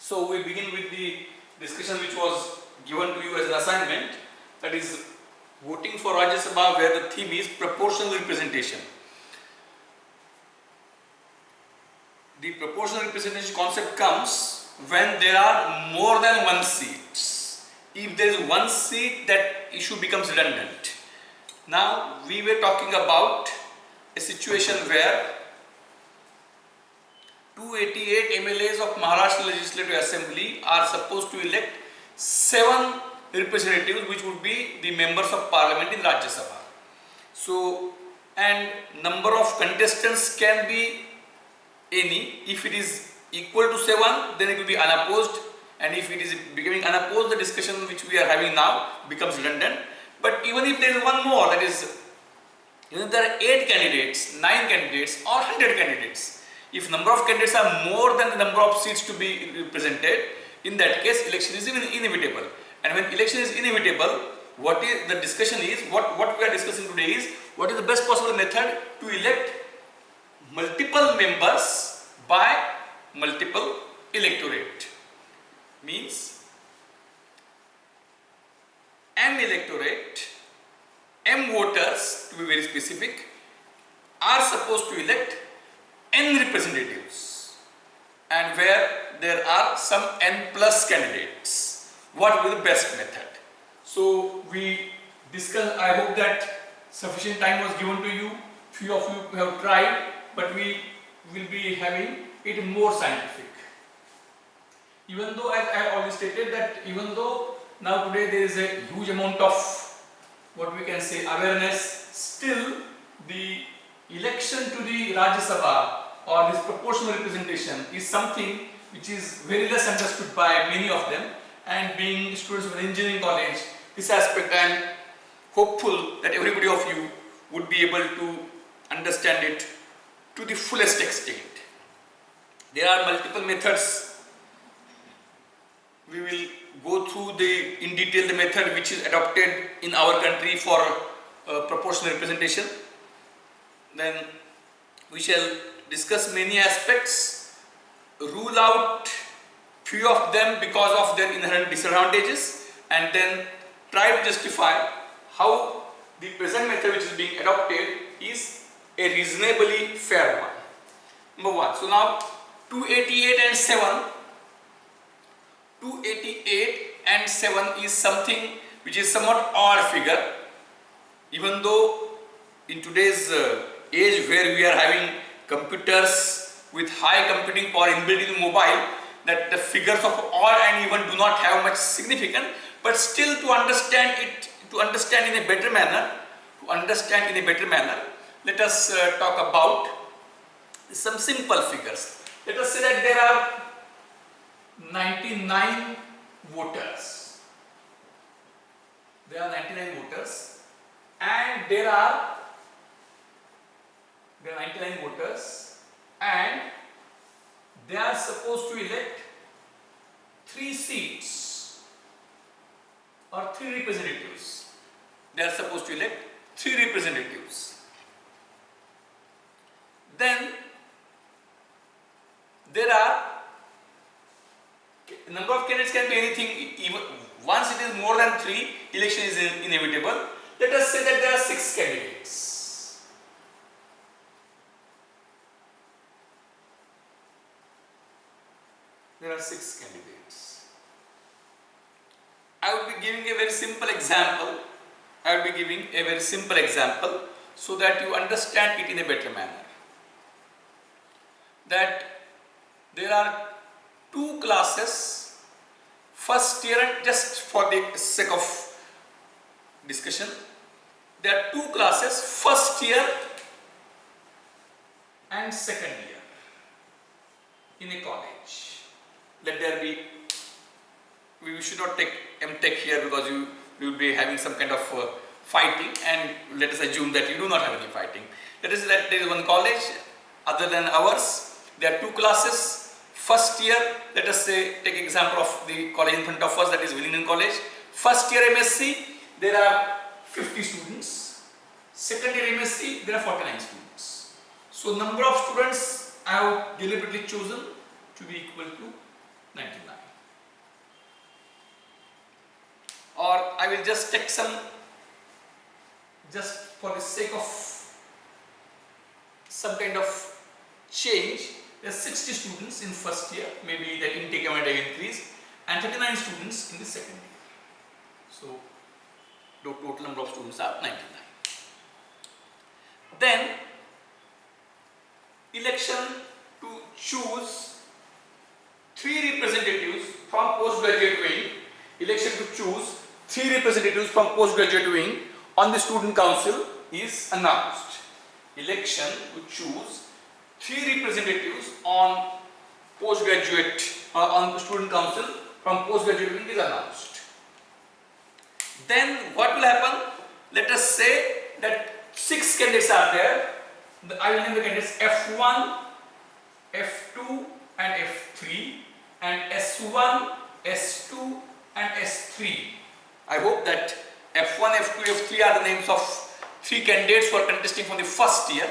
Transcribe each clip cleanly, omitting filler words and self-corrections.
So we begin with the discussion which was given to you as an assignment, that is voting for Rajya Sabha, where the theme is proportional representation. The proportional representation concept comes when there are more than one seats. If there is one seat, that issue becomes redundant. Now we were talking about a situation where 288 MLAs of Maharashtra Legislative Assembly are supposed to elect 7 representatives, which would be the members of parliament in Rajya Sabha. So, and number of contestants can be any. If it is equal to 7, then it will be unopposed, and if it is becoming unopposed, the discussion which we are having now becomes redundant. But even if there is one more, that is, even if there are 8 candidates, 9 candidates or 100 candidates, if number of candidates are more than the number of seats to be represented, in that case election is inevitable. And when election is inevitable, what is the discussion is, what we are discussing today is, what is the best possible method to elect multiple members by multiple electorate. Means M electorate, M voters, to be very specific, are supposed to elect N representatives, and where there are some N plus candidates. What will be the best method? So we discussed. I hope that sufficient time was given to you. Few of you have tried, but we will be having it more scientific. Even though, as I already stated, that even though now today there is a huge amount of what we can say awareness, still the election to the Rajya Sabha or this proportional representation is something which is very less understood by many of them, and being students of an engineering college, this aspect I am hopeful that everybody of you would be able to understand it to the fullest extent. There are multiple methods. We will go through in detail the method which is adopted in our country for proportional representation. Then we shall discuss many aspects, rule out few of them because of their inherent disadvantages, and then try to justify how the present method which is being adopted is a reasonably fair one. Number 1. So now 288 and 7. 288 and 7 is something which is somewhat odd figure, even though in today's age where we are having computers with high computing power inbuilt in mobile, that the figures of odd and even do not have much significance, but still to understand in a better manner, let us talk about some simple figures. Let us say that there are 99 voters. There are 99 voters, and there are 99 voters, and they are supposed to elect 3 seats or 3 representatives. They are supposed to elect 3 representatives. Then there are number of candidates can be anything. Even once it is more than 3, election is inevitable. Let us say that there are 6 candidates. There are 6 candidates. I will be giving a very simple example. So that you understand it in a better manner. That there are 2 classes, first year, and just for the sake of discussion, there are 2 classes, first year and second year in a college. Let there be, we should not take MTech here because you will be having some kind of fighting, and let us assume that you do not have any fighting. Let us say that there is one college other than ours. There are 2 classes. First year, let us say, take example of the college in front of us, that is Wellington College. First year MSc, there are 50 students. Second year MSc, there are 49 students. So number of students I have deliberately chosen to be equal to 99. Or I will just take some, just for the sake of some kind of change. There are 60 students in first year, maybe the intake might increase, and 39 students in the second year. So the total number of students are 99. Then election to choose 3 representatives from postgraduate wing. Election to choose 3 representatives from postgraduate wing on the student council is announced. Election to choose 3 representatives on postgraduate on the student council from postgraduate wing is announced. Then what will happen? Let us say that 6 candidates are there. I will name the candidates F1, F2 and F3, and S1, S2 and S3. I hope that F1, F2, F3 are the names of 3 candidates who are contesting from the first year,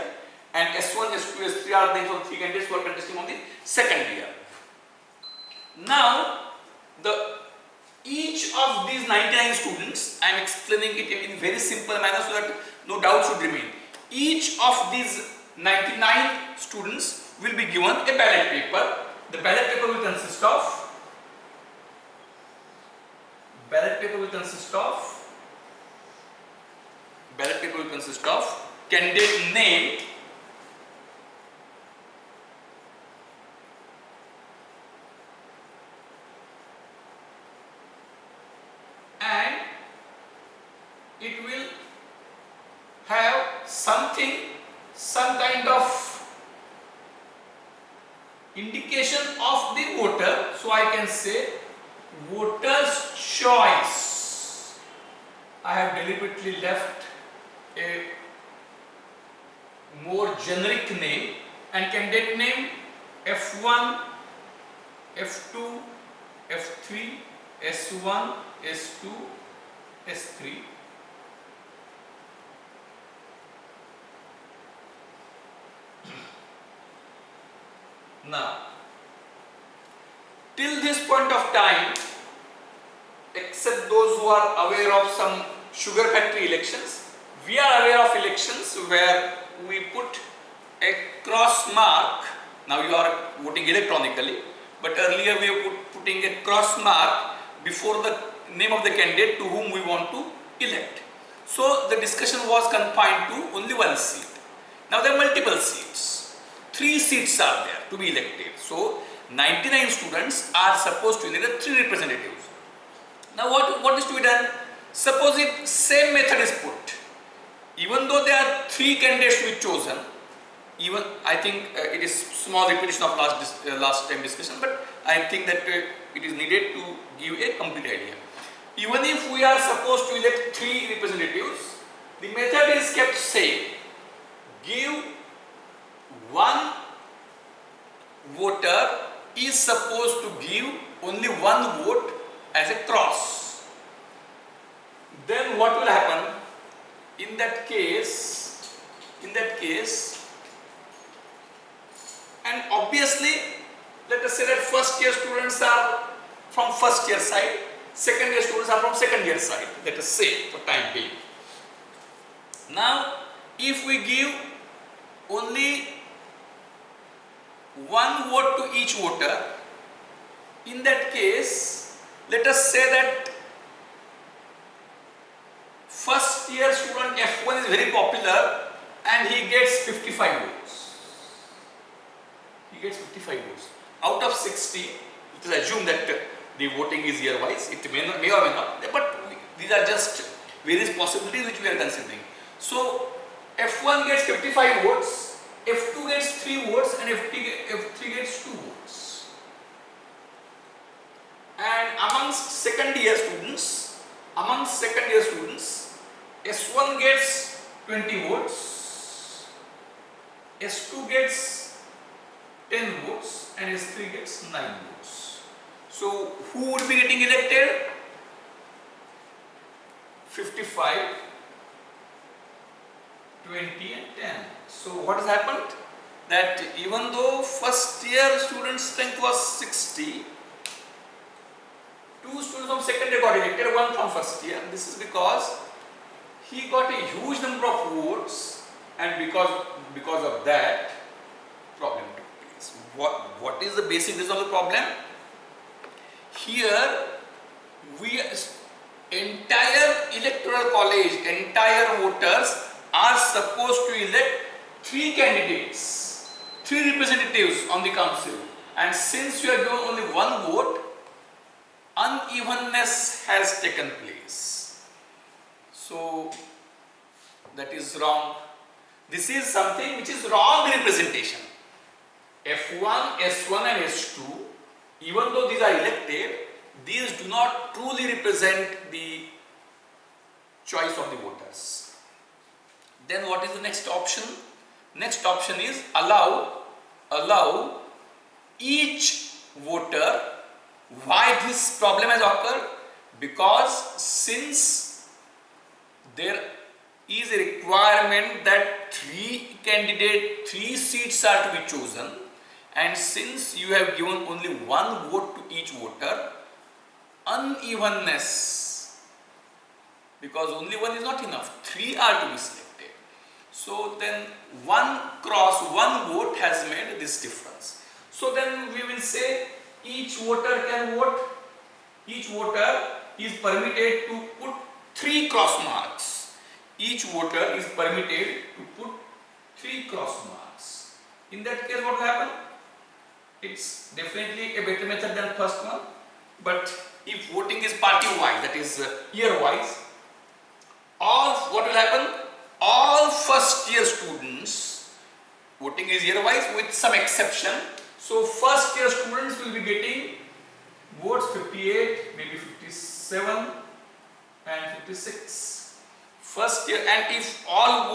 and S1, S2, S3 are the names of 3 candidates who are contesting from the second year. Now, each of these 99 students, I am explaining it in very simple manner so that no doubt should remain. Each of these 99 students will be given a ballot paper. The ballot paper will consist of candidate name, and it will have some kind of indication of the voter. So I can say voter's choice. I have deliberately left a more generic name, and candidate name F1, F2, F3, S1, S2, S3. Now, till this point of time, except those who are aware of some sugar factory elections, we are aware of elections where we put a cross mark. Now you are voting electronically, but earlier we were putting a cross mark before the name of the candidate to whom we want to elect. So the discussion was confined to only one seat. Now there are multiple seats. 3 seats are there to be elected. So 99 students are supposed to elect 3 representatives. Now what is to be done? Suppose if same method is put, even though there are 3 candidates to be chosen, even I think it is small repetition of last time discussion, but I think that it is needed to give a complete idea. Even if we are supposed to elect 3 representatives, the method is kept same. Give one voter is supposed to give only one vote as a cross. Then what will happen? In that case, and obviously, let us say that first year students are from first year side, second year students are from second year side, let us say for time being. Now, if we give only one vote to each voter, in that case, let us say that first year student F1 is very popular and he gets 55 votes. He gets 55 votes. Out of 60, let us assume that the voting is year wise, it may or may not, but these are just various possibilities which we are considering. So, F1 gets 55 votes, F2 gets 3 votes and F3 gets 2 votes. And amongst second year students, S1 gets 20 votes, S2 gets 10 votes and S3 gets 9 votes. So who would be getting elected? 55, 20 and 10. So what has happened? That even though first year student strength was 60, students from second year got elected, one from first year. This is because he got a huge number of votes, and because of that, problem took place. What is the basic reason of the problem? Here, entire electoral college, entire voters are supposed to elect 3 candidates, 3 representatives on the council, and since you are given only 1 vote, unevenness has taken place. So that is wrong. This is something which is wrong representation. F1, S1 and S2, even though these are elected, these do not truly represent the choice of the voters. Then what is the next option? Next option is allow each voter. Why this problem has occurred? Because since there is a requirement that 3 seats are to be chosen, and since you have given only 1 vote to each voter, unevenness, because only 1 is not enough, 3 are to be selected. So then 1 cross 1 vote has made this difference. So then we will say each voter can vote, each voter is permitted to put 3 cross marks. Each voter is permitted to put 3 cross marks. In that case, what will happen? It's definitely a better method than first one. But if voting is party wise, that is year wise, what will happen? All first year students, voting is year wise with some exception. So first year students will be getting votes 58, maybe 57 and 56. First year, and if all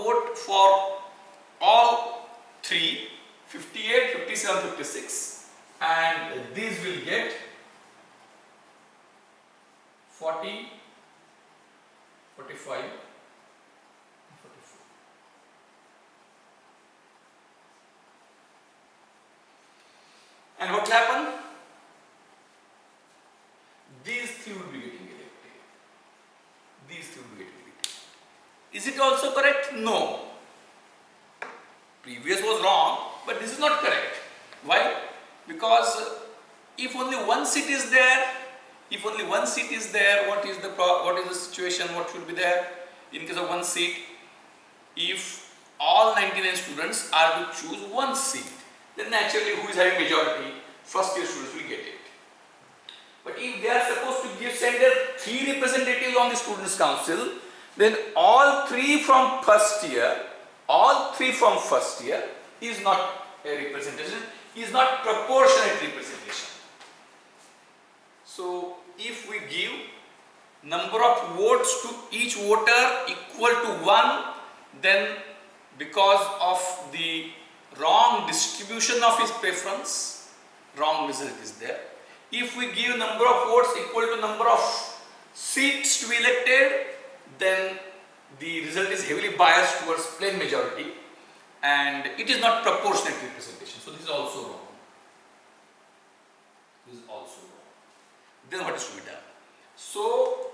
vote for all 3, 58, 57, 56, and these will get 40, 45, 44. And what will happen? These 3 would be getting elected. These 3 would be getting elected. Is it also correct? No. Previous was wrong, but this is not correct. Why? Because if only 1 seat is there, what is the situation? What should be there in case of 1 seat? If all 99 students are to choose 1 seat, then naturally who is having majority? First year students will get it. But if they are supposed to send their 3 representatives on the students' council, then all 3 from first year is not a representation, is not proportionate representation. So if we give number of votes to each voter equal to 1, then because of the wrong distribution of his preference, wrong result is there. If we give number of votes equal to number of seats to be elected, then the result is heavily biased towards plain majority, and it is not proportionate representation. So this is also wrong. Then what is to be done? So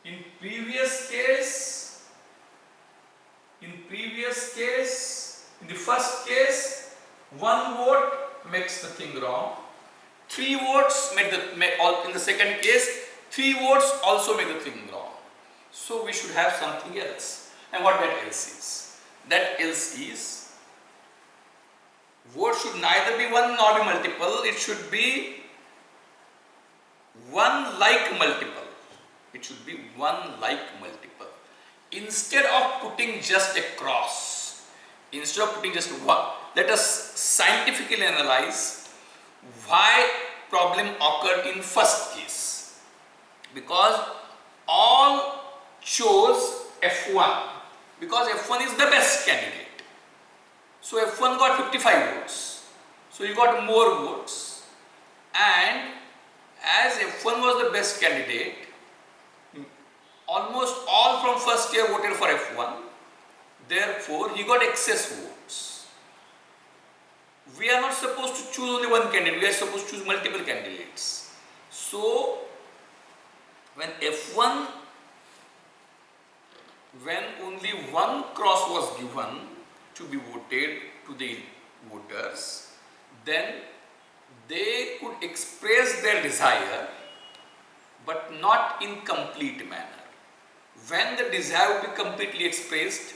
in previous case, in the first case, 1 vote makes the thing wrong. 3 votes in the second case, 3 votes also make the thing wrong. So we should have something else. And what that else is? That else is, vote should neither be 1 nor be multiple. It should be 1 like multiple. It should be 1 like multiple. Instead of putting just a cross, instead of putting just 1, let us scientifically analyze why problem occurred in first case. Because all chose F1, because F1 is the best candidate. So F1 got 55 votes. So you got more votes, and as F1 was the best candidate, almost all from first year voted for F1. Therefore, he got excess votes. we are not supposed to choose only one candidate, we are supposed to choose multiple candidates. So when F1, when only one cross was given to be voted to the voters, then they could express their desire but not in complete manner. When the desire will be completely expressed,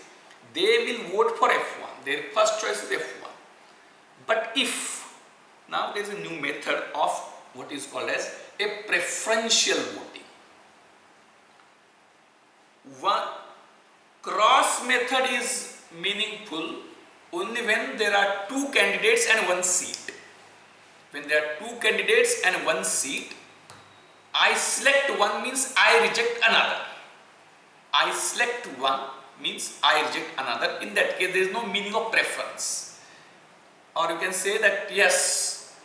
they will vote for F1. Their first choice is F1. But if, now there is a new method of what is called as a preferential voting. One cross method is meaningful only when there are two candidates and one seat. When there are two candidates and one seat, I select one means I reject another. I select one means I reject another. In that case, there is no meaning of preference. Or you can say that yes,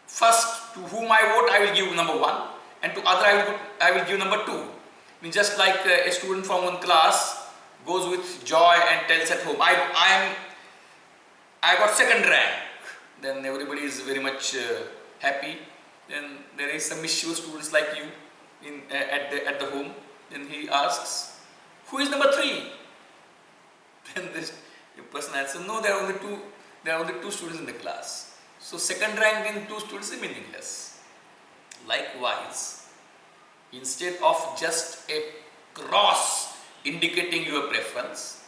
first to whom I vote, I will give number 1, and to other I will give number 2. I mean, just like a student from one class goes with joy and tells at home, I got second rank. Then everybody is very much happy. Then there is some mischievous students like you at the home. Then he asks, who is number 3? Then this person answers, no, there are only two students in the class. So second rank in 2 students is meaningless. Likewise, instead of just a cross indicating your preference,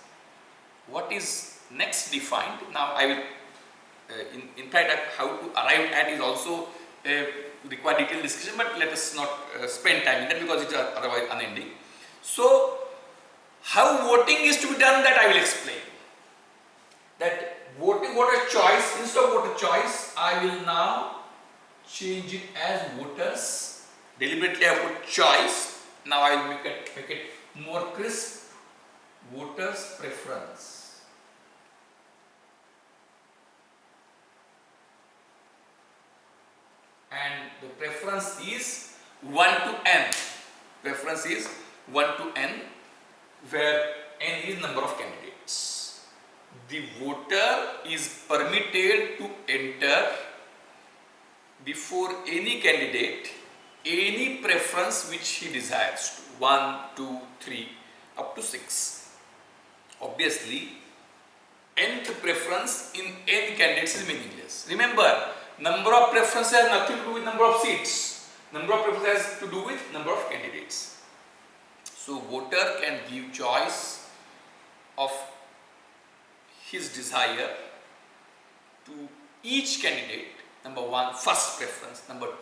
what is next defined? Now I will, in fact, how to arrive at is also require detailed discussion, but let us not spend time in that because it is otherwise unending. So, how voting is to be done, that I will explain. That voting voter choice, instead of voter choice, I will now change it as voters. Deliberately I put choice. Now I will make it more crisp. Voters preference. And the preference is 1 to n. Preference is 1 to n, where n is number of candidates. The voter is permitted to enter before any candidate any preference which he desires to. 1, 2, 3, up to 6. Obviously, nth preference in n candidates is meaningless. Remember, number of preferences has nothing to do with number of seats. Number of preferences has to do with number of candidates. So, voter can give choice of his desire to each candidate. Number 1, first preference. Number 2,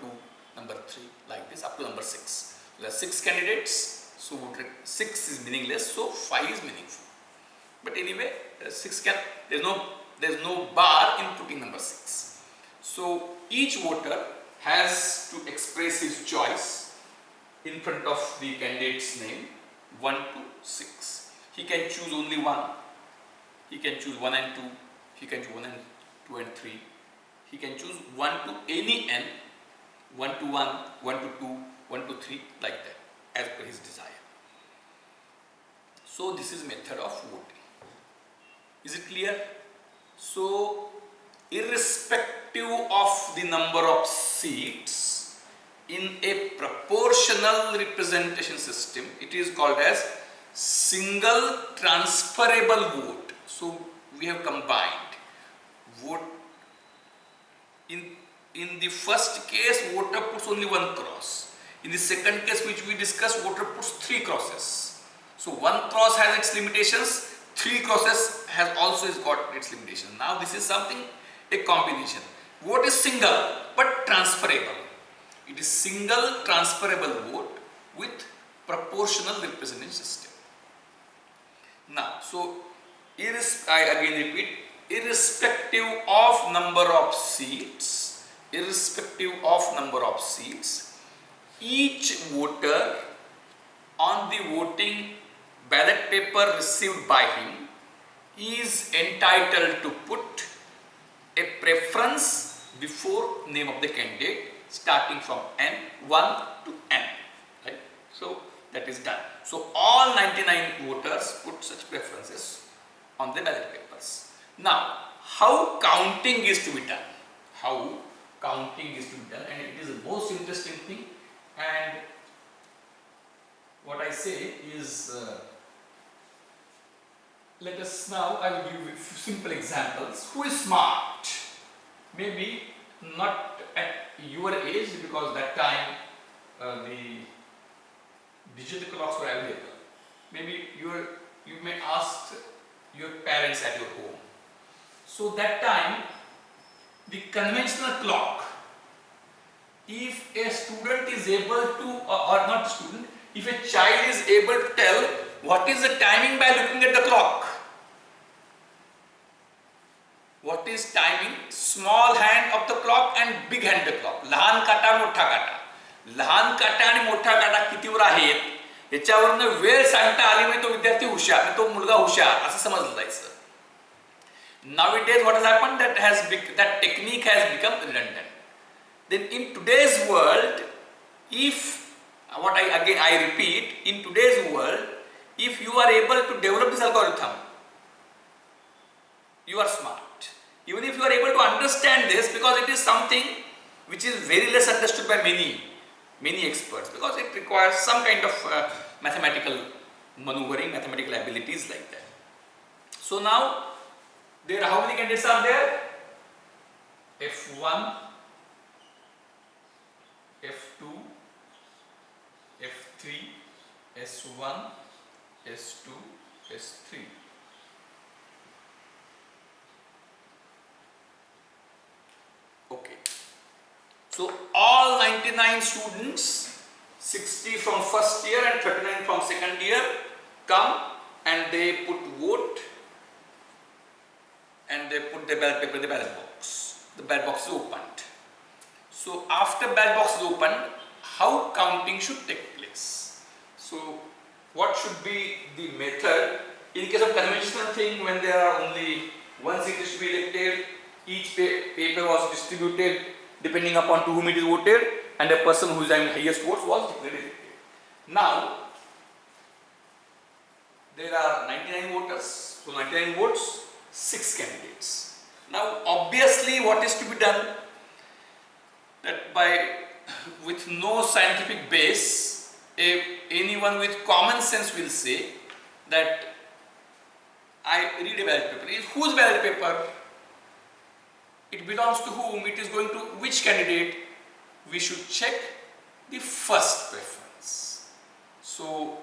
number 3, like this up to number 6. There are 6 candidates. So, 6 is meaningless. So, 5 is meaningful. But anyway, 6 can, there is no bar in putting number 6. So, each voter has to express his choice in front of the candidate's name, 1 to 6. He can choose only 1. He can choose 1 and 2. He can choose 1 and 2 and 3. He can choose 1 to any n, 1 to 1, 1 to 2, 1 to 3, like that, as per his desire. So, this is method of voting. Is it clear? So, irrespective of the number of seats in a proportional representation system, it is called as single transferable vote. So, we have combined vote. In the first case, voter puts only 1 cross. In the second case, which we discussed, voter puts 3 crosses. So, 1 cross has its limitations, 3 crosses has also got its limitations. Now, this is something, a combination. Vote is single but transferable. It is single transferable vote with proportional representation system. Now, so I again repeat, irrespective of number of seats, each voter on the voting ballot paper received by him is entitled to put a preference before name of the candidate starting from n1 to n, right? So that is done. So all 99 voters put such preferences on the ballot papers. Now, how counting is to be done. How counting is to be done, and it is the most interesting thing. And what I say is, let us now, I will give you simple examples. Who is smart? Maybe not at your age, because that time the digital clocks were available. Maybe you may ask your parents at your home. So that time, the conventional clock, if a student is able to, or not student, if a child is able to tell what is the timing by looking at the clock. What is timing? Small hand of the clock and big hand of the clock. लहान काटा मोठा काटा. लहान काटा आणि मोठा काटा कितीवर आहेत याच्यावरनं वेळ सांगता आली म्हणजे तो विद्यार्थी हुशार, तो मुलगा हुशार असं समजलं जायचं. Nowadays what has happened, that technique has become redundant. Then in today's world, if I repeat, in today's world, if you are able to develop this algorithm, you are smart. Even if you are able to understand this, because it is something which is very less understood by many experts, because it requires some kind of mathematical maneuvering, mathematical abilities like that. So now, there, how many candidates are there? F1, F2, F3, S1, S2, S3. Okay. So all 99 students, 60 from first year and 39 from second year, come and they put vote. And they put the ballot paper in the ballot box. The ballot box is opened. So after ballot box is opened, how counting should take place? So what should be the method? In case of conventional thing, when there are only one seat is to be elected, each paper was distributed depending upon to whom it is voted, and the person who is having highest votes was declared elected. Now there are 99 voters, so 99 votes, 6 candidates. Now obviously what is to be done, that with no scientific base, anyone with common sense will say that I read a ballot paper. Whose ballot paper? It belongs to whom? It is going to which candidate? We should check the first preference. So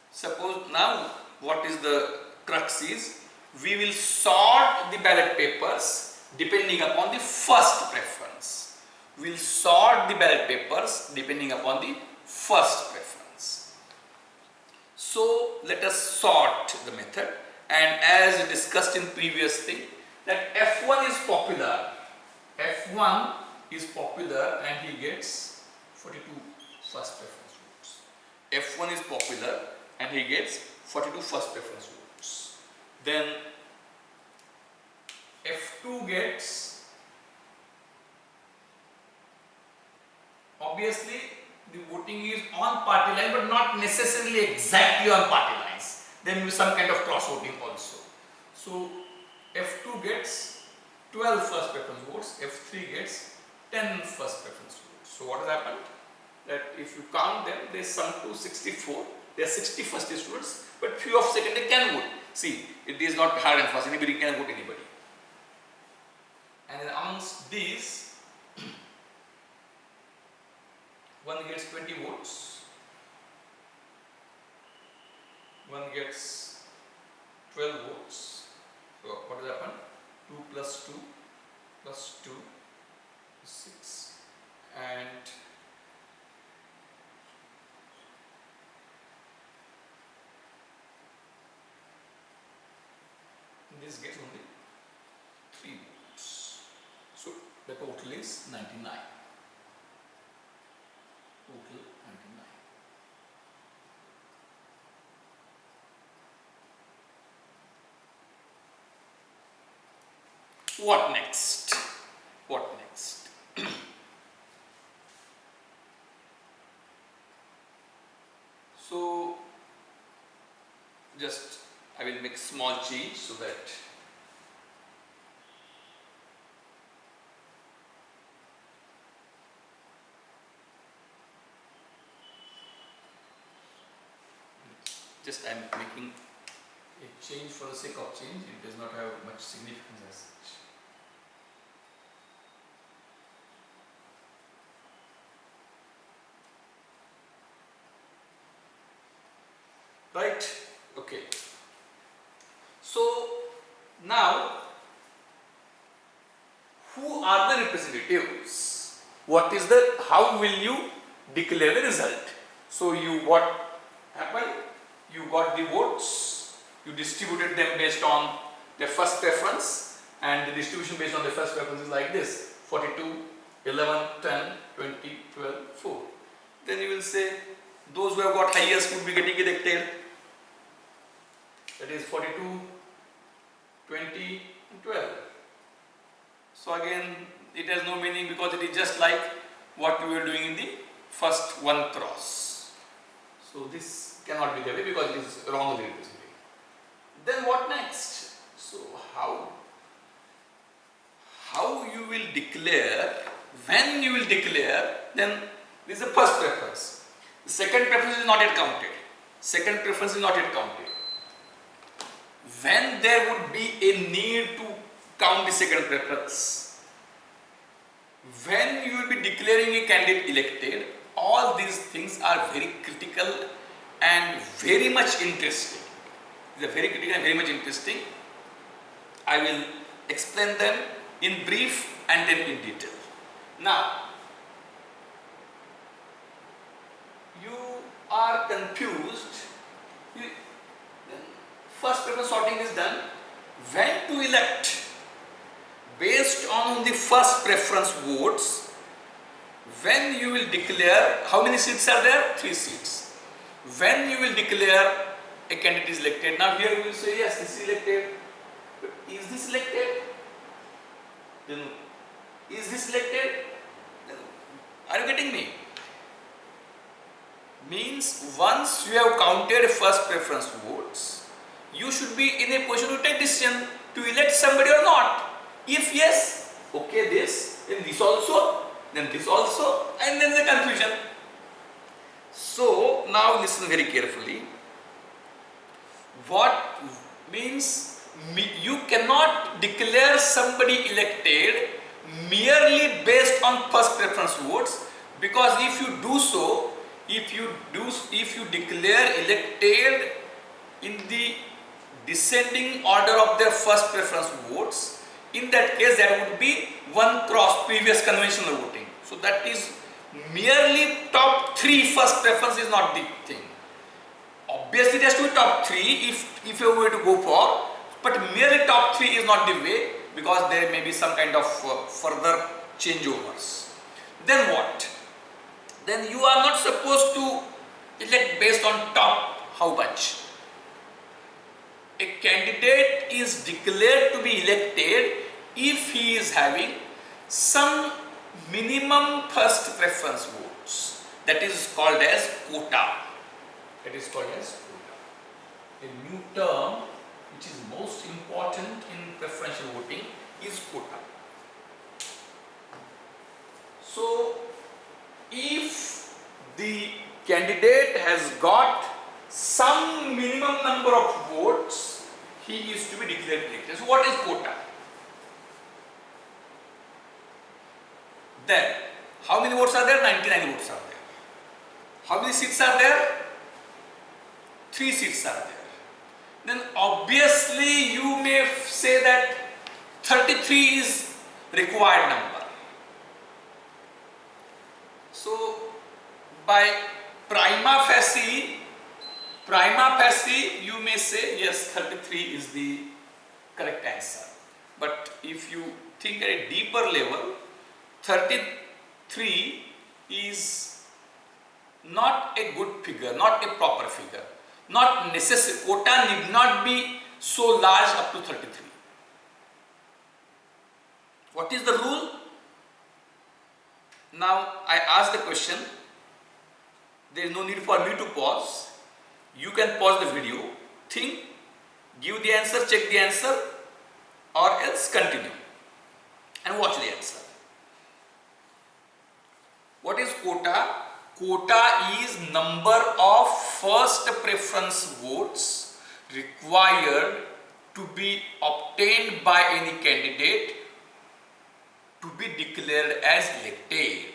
suppose now what is the crux is, we will sort the ballot papers depending upon the first preference. We will sort the ballot papers depending upon the first preference. So let us sort the method, and as discussed in previous thing, that F1 is popular. F1 is popular and he gets 42 first preference votes. F1 is popular and he gets 42 first preference votes. Then F2 gets, obviously the voting is on party line but not necessarily exactly on party lines. There may be some kind of cross voting also. So F2 gets 12 first preference votes, F3 gets 10 first preference votes. So what has happened? That if you count them, they sum to 64. There are 60 first students, but few of secondary can vote. See, it is not hard and fast, anybody can vote anybody. And then amongst these, one gets 20 votes, one gets 12 votes. So what has happened? 2 plus 2 plus 2 is 6, and this gets only 3 votes. So the total is 99. Total 99. What next? What next? So just I will make small change so that Just I am making a change for the sake of change. It does not have much significance as such. Right? Okay. So now, who are the representatives? What is the, how will you declare the result? So what happened? You got the votes, you distributed them based on their first preference, and the distribution based on the first preference is like this: 42, 11, 10, 20, 12, 4. Then you will say those who have got highest would be getting elected. That is 42, 20 and 12. So again, it has no meaning because it is just like what we were doing in the first one cross. So this cannot be the way because it is wrongly represented. Then what next? So how you will declare, when you will declare, then this is the first preference. The second preference is not yet counted. Second preference is not yet counted. When there would be a need to count the second preference, when you will be declaring a candidate elected, all these things are very critical and very much interesting. They are very critical and very much interesting. I will explain them in brief and then in detail. Now, you are confused. First preference sorting is done. When to elect? Based on the first preference votes, when you will declare, how many seats are there? 3 seats. When you will declare a candidate is elected, now here you will say yes, this is elected. But is this elected? Then is this elected? Then, are you getting me? Means once you have counted first preference votes, you should be in a position to take decision to elect somebody or not. If yes, okay, this, then this also, then this also, and then the confusion. So now listen very carefully. What means you cannot declare somebody elected merely based on first preference votes, because if you do so, if you declare elected in the descending order of their first preference votes, in that case that would be one cross previous conventional voting. So that is merely top 3 first preference is not the thing. Obviously it has to be top 3 if you were to go for, but merely top 3 is not the way, because there may be some kind of further changeovers. Then what? Then you are not supposed to elect based on top how much. A candidate is declared to be elected if he is having some minimum first preference votes. That is called as quota. That is called as quota. A new term which is most important in preferential voting is quota. So, if the candidate has got some minimum number of votes, he is to be declared elected. So what is quota? Then, how many votes are there? 99 votes are there. How many seats are there? 3 seats are there. Then obviously you may say that 33 is required number. So by prima facie you may say yes, 33 is the correct answer. But if you think at a deeper level, 33 is not a good figure, not a proper figure. Not necessary. Quota need not be so large up to 33. What is the rule? Now I ask the question. There is no need for me to pause. You can pause the video, think, give the answer, check the answer, or else continue and watch the answer. What is quota? Quota is number of first preference votes required to be obtained by any candidate to be declared as elected.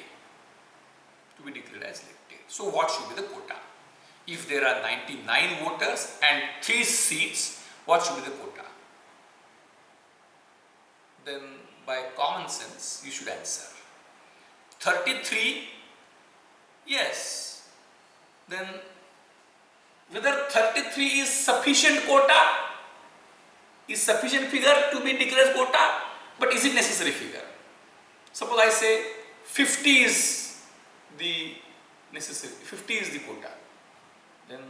So what should be the quota? If there are 99 voters and 3 seats, what should be the quota? Then by common sense you should answer 33. Yes. Then whether 33 is sufficient quota, is sufficient figure to be declared as quota, but is it necessary figure? Suppose I say 50 is the necessary, 50 is the quota. Then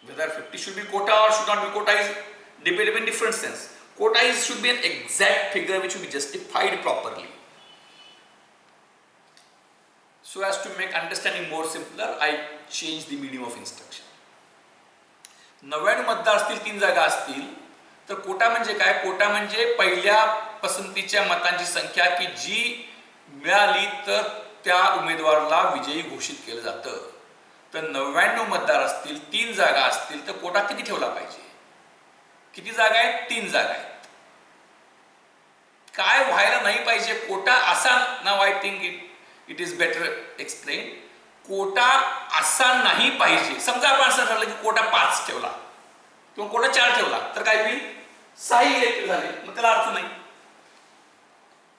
whether 50 should be quota or should not be quota is debatable in different sense. Quota should be an exact figure which will be justified properly. So as to make understanding more simpler, I change the medium of instruction. 99 मतदार असतील, 3 जागा असतील, तर कोटा म्हणजे काय? कोटा म्हणजे पहिल्या पसंतीच्या मतांची संख्या की जी मिळाली तर त्या उमेदवाराला विजयी घोषित केलं जातं. तर 99 मतदार असतील, 3 जागा असतील, तर कोटा किती ठेवला पाहिजे? किती जागा आहेत? 3 जागा आहेत. काय व्हायला नाही पाहिजे? कोटा असा, now I think it is better explain. Quota असा नाही पाहिजे. समजा आपण असं ठरवलं की कोटा 5 ठेवला किंवा कोटा 4 ठेवला, तर काय होईल? 6 इलेक्ट झाले, मग त्याला अर्थ नाही.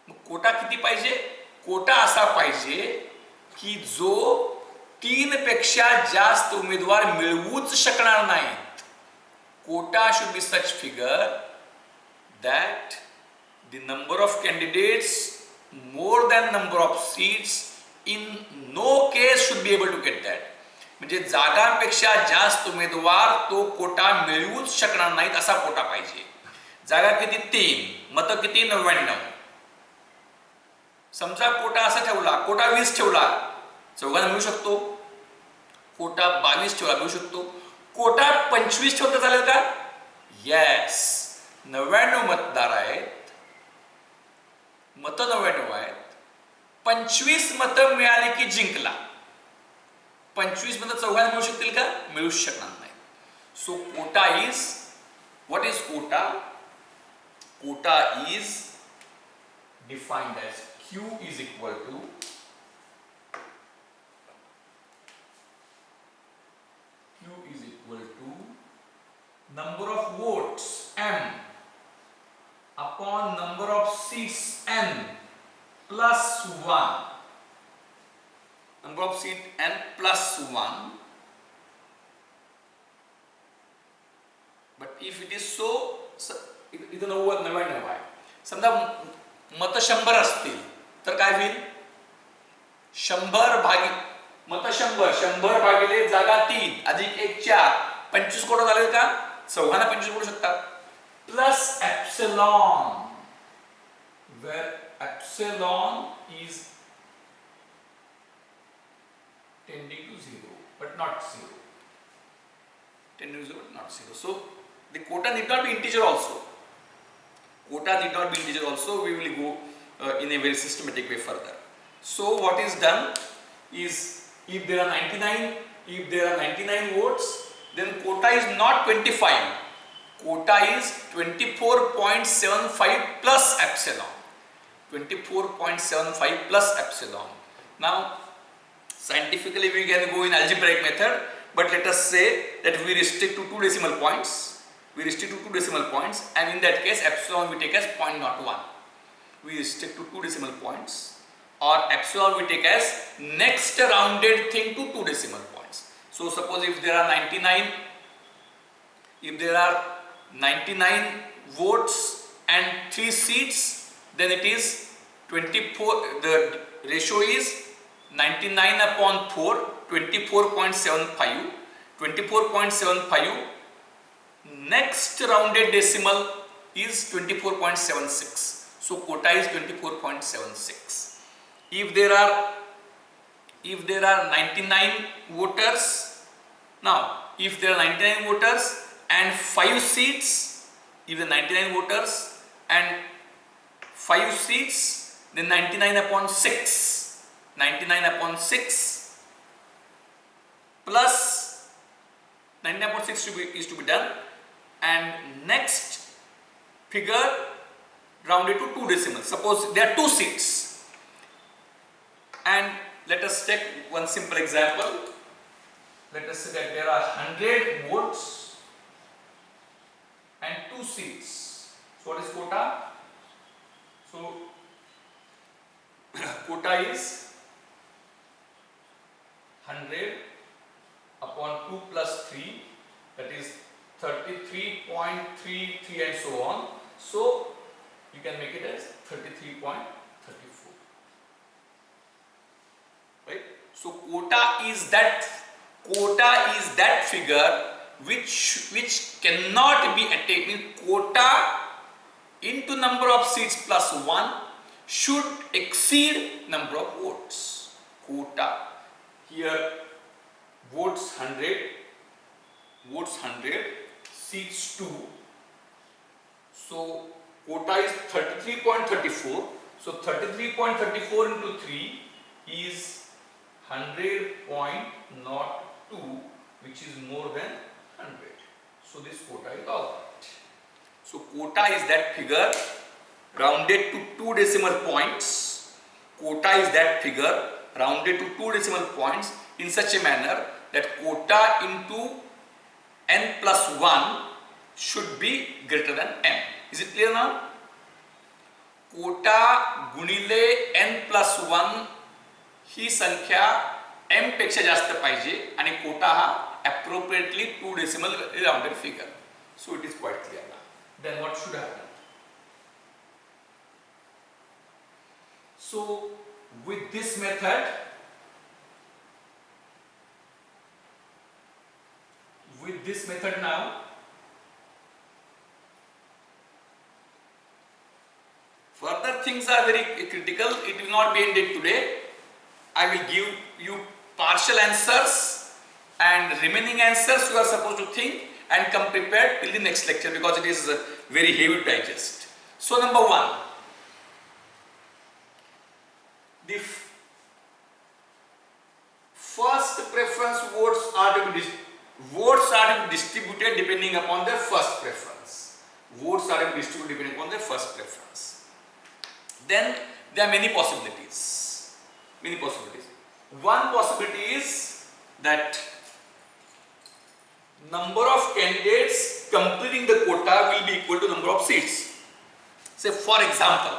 मग कोटा किती पाहिजे? कोटा असा पाहिजे की जो 3 पेक्षा जास्त उमेदवार मिळवूच शकणार नाहीत. Kota should be such figure that the number of candidates more than number of seats in no case should be able to get that. म्हणजे जागांपेक्षा जास्त उमेदवार तो कोटा मिळवूच शकणार नाहीत असा कोटा पाहिजे. जागा किती? 3, मत किती? 99. समजा कोटा असा ठेवला, कोटा 20 ठेवला, चौघांना मिळू शकतो. कोटा 22 ठेवला, मिळू शकतो. कोटा 25 ठेवता चालेल का? येस. 99 मतदार आहेत, मत 99 आहेत, 25 मत मिळाली की जिंकला. 25 मत चौघांना मिळू शकतील का? मिळू शकणार नाही. So quota is, what is quota? Quota is defined as Q is equal to number of votes M upon number of seats N plus 1. Number of seat N plus 1. But if it is so, इथं 99 आहे. समजा मत 100 असतील तर काय होईल? 100 भागी मत 100 भागिले जागा 3 अधिक 1 4, 25 कोटा झाले का? चौघांना 25 करू शकतात. Plus epsilon, where epsilon is tending to 0 but not 0. Tending to 0 but not 0. So the quota need not be integer also. Quota need not be integer also. We will go in a very systematic way further. So what is done is, if there are 99 votes, then quota is not 25. Quota is 24.75 plus epsilon. 24.75 plus epsilon. Now scientifically we can go in algebraic method, but let us say that we restrict to 2 decimal points. And in that case epsilon we take as 0.01. We restrict to 2 decimal points, or epsilon we take as next rounded thing to 2 decimal points. So suppose if there are 99 votes and 3 seats, then it is 24, the ratio is 99 upon 4, 24.75. 24.75, next rounded decimal is 24.76. So quota is 24.76. If there are 99 voters, now if there are 99 voters and 5 seats, if there are 99 voters and 5 seats, then 99 upon 6. 99 upon 6 plus 99 upon 6 is to be done, and next figure rounded to 2 decimals. Suppose there are 2 seats, and let us take one simple example. Let us say that there are 100 votes and 2 seats. So what is quota? So quota is 100 upon 2 plus 3, that is 33.33 and so on. So you can make it as 33.34. Right? So quota is that figure which cannot be attained. Quota into number of seats plus 1 should exceed number of votes. Quota here, votes 100, seats 2. So quota is 33.34. So 33.34 into 3 is 100.02, which is more than 100. So this quota is all right. So quota is that figure rounded to 2 decimal points. Quota is that figure rounded to 2 decimal points in such a manner that quota into n plus 1 should be greater than m. Is it clear now? Quota गुणिले n plus 1 ही संख्या m पेक्षा जास्त पाहिजे आणि quota हा appropriately 2 decimal rounded figure. So it is quite clear now. Then what should happen? So with this method, now, further things are very critical. It will not be ended today. I will give you partial answers, and remaining answers you are supposed to think and come prepared till the next lecture, because it is very heavy to digest. So number 1, the first preference votes are to be distributed depending upon their first preference. Votes are to be distributed depending upon their first preference. Then there are many possibilities. One possibility is that number of candidates completing the quota will be equal to number of seats. Say for example,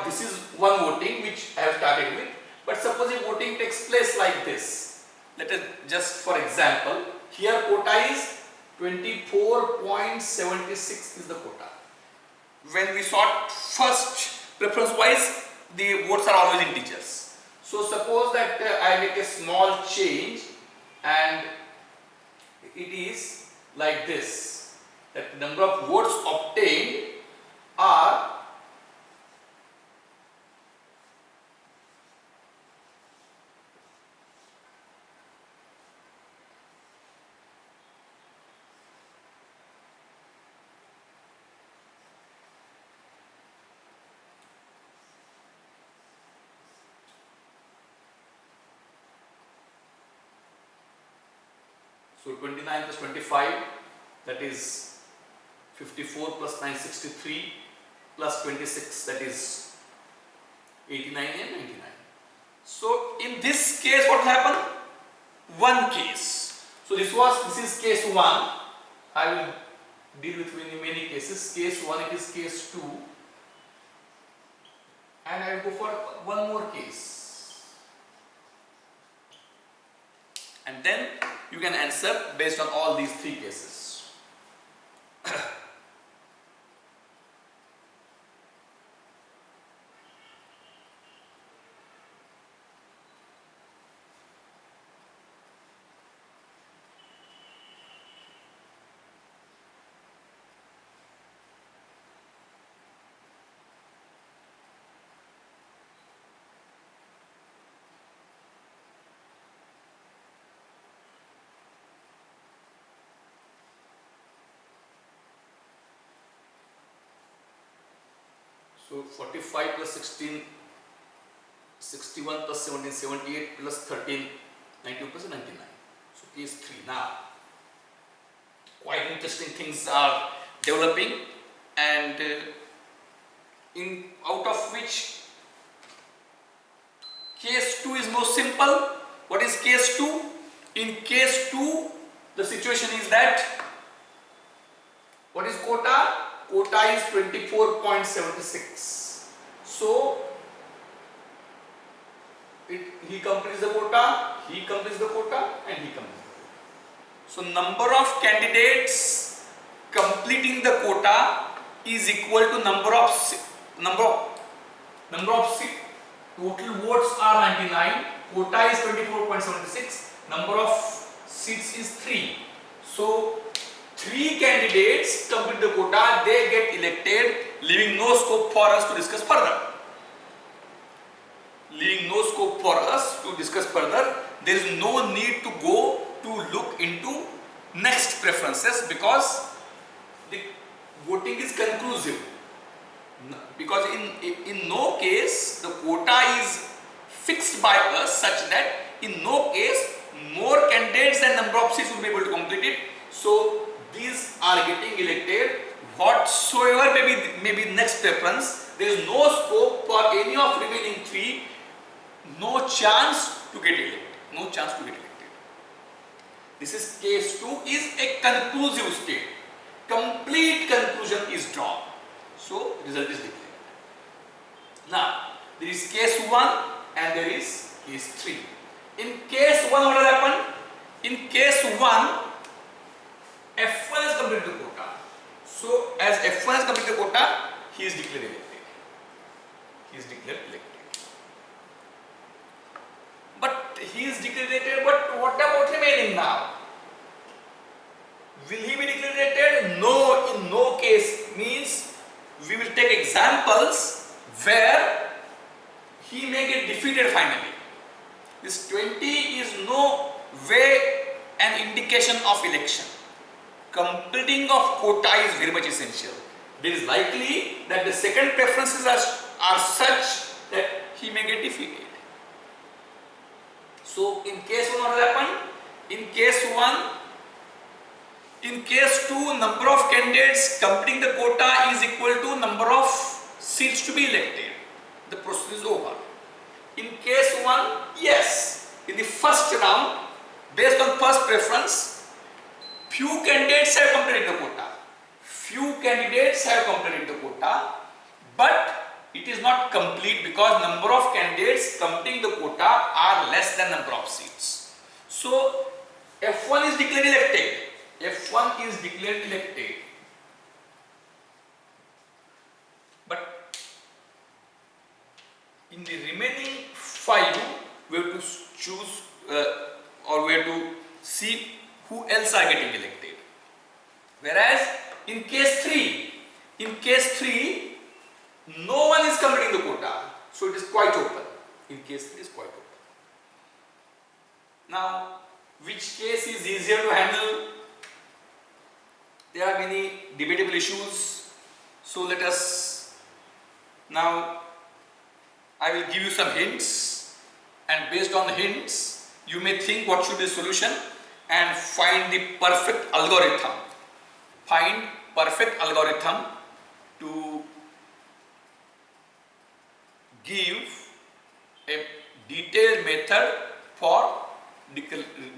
this is one voting which I have started with, but suppose if voting takes place like this. Let us just, for example, here quota is 24.76 is the quota. When we sort first preference wise, the votes are always integers. So suppose that I make a small change and it is like this, that the number of votes obtained are so 29 plus 25, that is 54 plus 963 plus 26, that is 89 and 99. So in this case what will happen? One case. So this is case 1. I will deal with many cases. Case 1, it is case 2, and I will go for one more case. And then you can answer based on all these 3 cases. So 45 plus 16 61 plus 17, 78 plus 13, 92 plus 99. So case 3. Now, quite interesting things are developing, and out of which case 2 is most simple. What is case 2? In case 2, the situation is that, what is quota? Quota is 24.76. So, he completes the quota, he completes the quota, and he completes the quota. So, number of candidates completing the quota is equal to number of seats. Total votes are 99. Quota is 24.76. Number of seats is 3. So 3 candidates complete the quota, they get elected, leaving no scope for us to discuss further. There is no need to go to look into next preferences, because the voting is conclusive. Because in no case the quota is fixed by us such that in no case more candidates than number of seats will be able to complete it. So these are getting elected whatsoever may be next preference. There is no scope for any of remaining 3, no chance to get elected. This is case 2 is a conclusive state. Complete conclusion is drawn. So result is declared. Now there is case 1 and there is case 3. In case 1, what has happened? In case 1, F1 has completed the quota. So as F1 has completed the quota, he is declared elected. But he is declared elected, but what about remaining now? Will he be declared elected? No, in no case. Means we will take examples where he may get defeated finally. This 20 is no way an indication of election. Completing of quota is very much essential. It is likely that the second preferences are such that he may get defeated. So in case 1, what will happen? In case 2, number of candidates completing the quota is equal to number of seats to be elected. The process is over. In case 1, yes, in the first round, based on first preference, few candidates have completed the quota. But it is not complete because number of candidates completing the quota are less than number of seats. So F1 is declared elected. But in the remaining 5, we have to choose or we have to see who else are getting elected. Whereas in case 3, no one is completing the quota. So it is quite open. Now, which case is easier to handle? There are many debatable issues. So let us now, I will give you some hints, and based on the hints, you may think what should be the solution and find the perfect algorithm. To give a detailed method for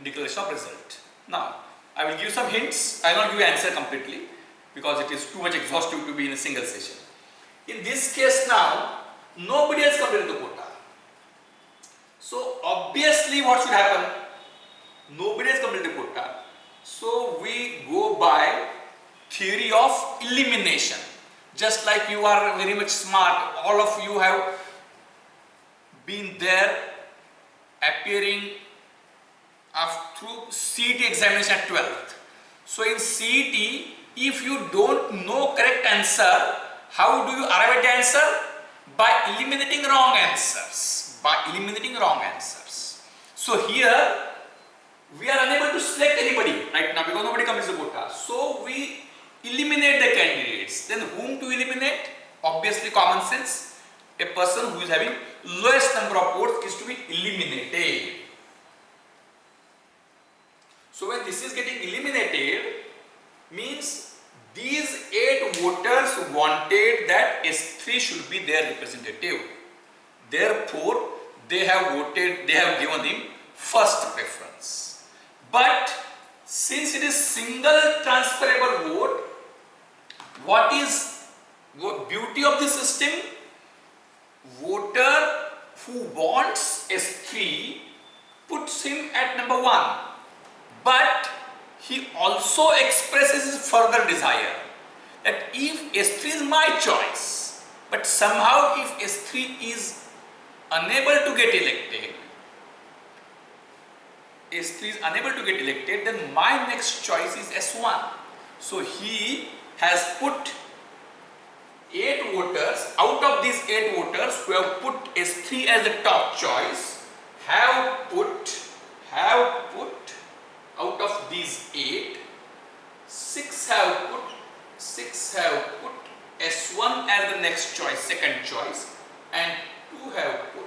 declaration of result. Now, I will give some hints. I will not give you answer completely because it is too much exhaustive to be in a single session. In this case now, nobody has completed the quota. So obviously what should happen? Nobody has completed the quota. So we go by theory of elimination. Just like you are very much smart, all of you have been there appearing through CET examination at 12th. So in CET, if you don't know correct answer, how do you arrive at the answer? By eliminating wrong answers. So here, we are unable to select anybody right now because nobody completes the quota. So we eliminate the candidates. Then whom to eliminate? Obviously common sense. a person who is having lowest number of votes is to be eliminated. So when this is getting eliminated, means these 8 voters wanted that S3 should be their representative. Therefore, they have given him first preference. But since it is single transferable vote, what is the beauty of the system? Voter who wants S3 puts him at number 1. But he also expresses his further desire that if S3 is my choice, but somehow if S3 is unable to get elected, then my next choice is S1. So he has put 8 voters, out of these 8 voters who have put S3 as the top choice, have put out of these 8, 6 have put S1 as the next choice, second choice, and 2 have put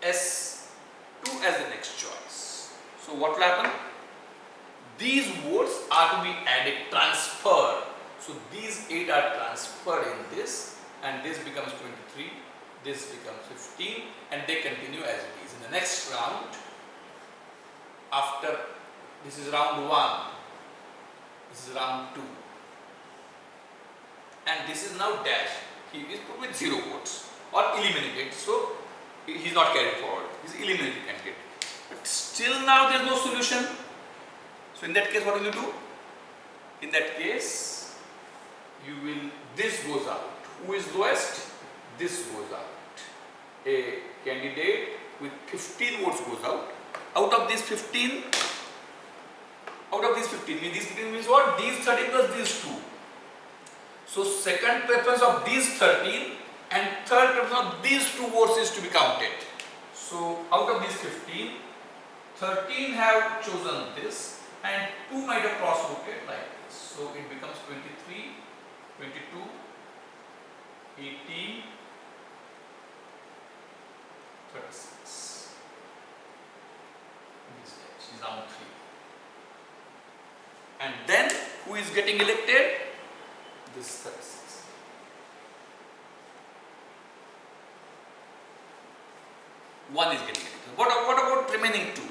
S2 as the next choice. So what will happen? These votes are to be added, transferred. So these 8 are transferred in this, and this becomes 23, this becomes 15, and they continue as it is. In the next round, after this is round 1, this is round 2, and this is now dash. He is put with 0 votes or eliminated, so he is not carried forward. He is eliminated candidate. But still now there is no solution. So in that case, what will you do? In that case, this goes out. Who is lowest? This goes out. A candidate with 15 votes goes out. Out of these 15 means what? These 13 plus these 2. So second preference of these 13 and third preference of these 2 votes is to be counted. So out of these 15, 13 have chosen this and 2 might have cross-voted like this. So it becomes 23, 22, 18, 36. This is round 3. And then who is getting elected? This 36. One is getting elected. What about remaining 2?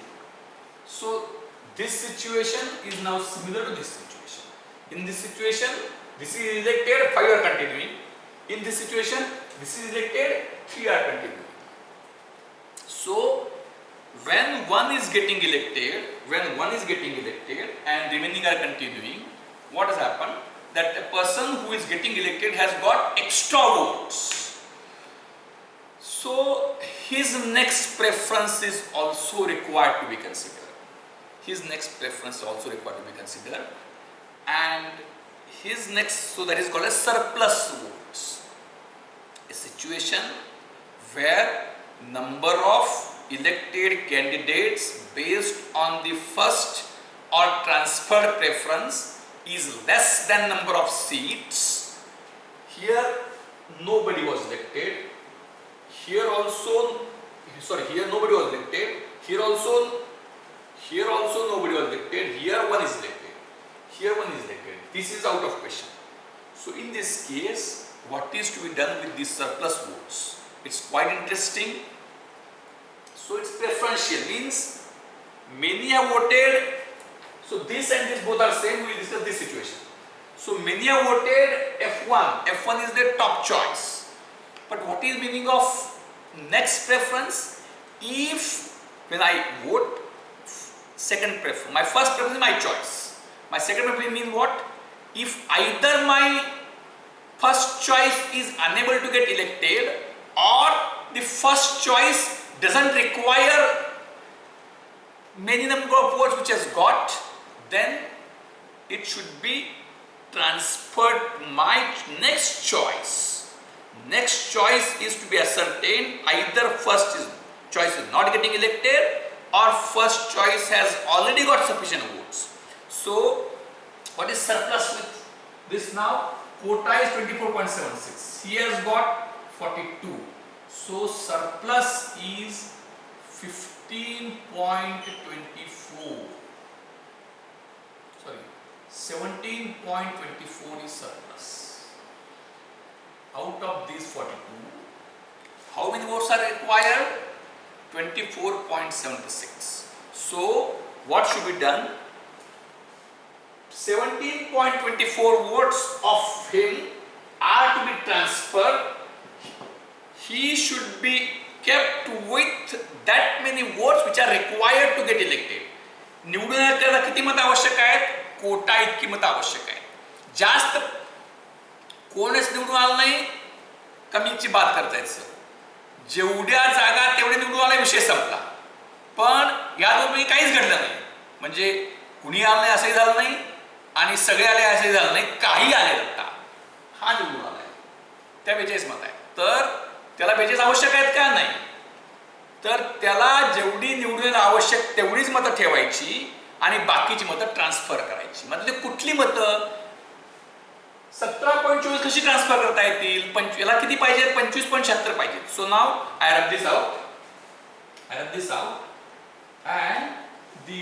So this situation is now similar to this situation. In this situation, this is elected, 5 are continuing. In this situation, this is elected, 3 are continuing. So when one is getting elected and remaining are continuing, what has happened? That a person who is getting elected has got extra votes. So his next preference is also required to be considered. And his next, so that is called as surplus votes. A situation where number of elected candidates based on the first or transferred preference is less than number of seats. Here nobody was elected. Here nobody was elected. Here also nobody was elected. Here one is elected. This is out of question. So in this case, what is to be done with these surplus votes? It's quite interesting. So it's preferential, means many have voted. So this and this both are same. We will discuss this situation. So many have voted F1. F1 is their top choice. But what is meaning of next preference? If when I vote second preference, my first preference is my choice. My second preference means what? If either my first choice is unable to get elected or the first choice doesn't require many number of votes which has got, then it should be transferred my next choice. Next choice is to be ascertained, either first choice is not getting elected or first choice has already got sufficient votes. So what is surplus with this now? quota is 24.76. He has got 42. So surplus is 15.24. Sorry, 17.24 is surplus. Out of these 42, how many votes are required? 24.76. So what should be done? 17.24 votes of him are to be transferred. He should be kept with that many votes which are required to get elected. निवडून येण्याला किती मत आवश्यक आहेत? कोटा इतकी मत आवश्यक आहेत. जास्त कोणच निवडून आलं नाही, कमीची बात करता येतं. जेवढ्या जागा तेवढे निवडून आले, विषय संपला. पण या दोन्ही काहीच घडलं नाही. म्हणजे कुणी आलं नाही असंही झालं नाही आणि सगळे आले असंही झालं नाही. काही आले नव्हता, हा निवडून आलाय. त्या 42 मत आहे. तर त्याला 42 आवश्यक आहेत का? नाही. तर त्याला जेवढी निवडून आवश्यक तेवढीच मतं ठेवायची आणि बाकीची मतं ट्रान्सफर करायची. म्हणजे कुठली मतं 17.24 कशी ट्रान्सफर करता येतील? याला किती पाहिजे? 25.76 पाहिजे. सो नाव आय rub this out. And the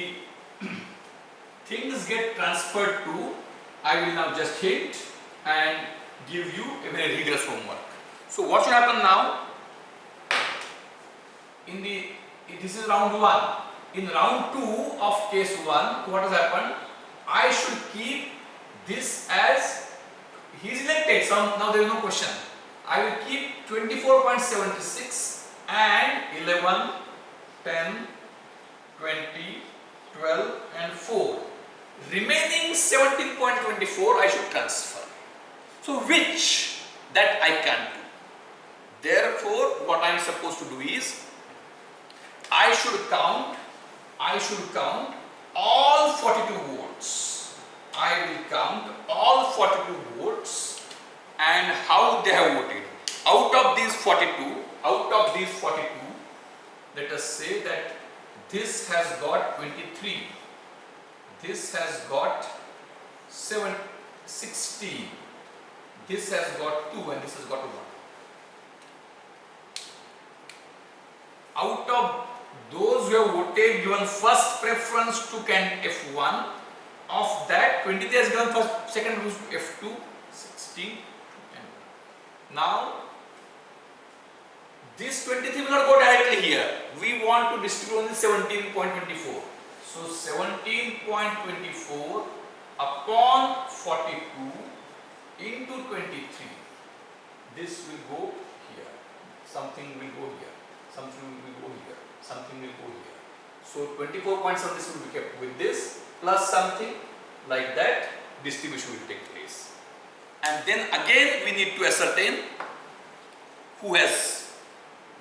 things get transferred to, I will now just hint and give you a very rigorous homework. So what should happen now? This is round 1. In round 2 of case 1, what has happened? I should keep this as he is elected. So now there is no question. I will keep 24.76 and 11, 10, 20, 12 and 4. Remaining 17.24 I should transfer. So which that I can do. Therefore what I am supposed to do is I should count all 42 votes. I will count all 42 votes and how they have voted. Out of these 42, let us say that this has got 23, this has got 16, this has got 2 and this has got 1. Out of those who have voted, given first preference to candidate F1, of that 23 has given first, second to F2, 16 and now this 23 will not go directly here. We want to distribute only 17.24. So 17.24 upon 42 into 23. This will go here. Something will go here. Something will go here. Something will go here. So 24 points of this will be kept with this plus something like that. Distribution will take place. And then again we need to ascertain who is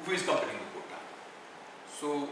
completing the quota. So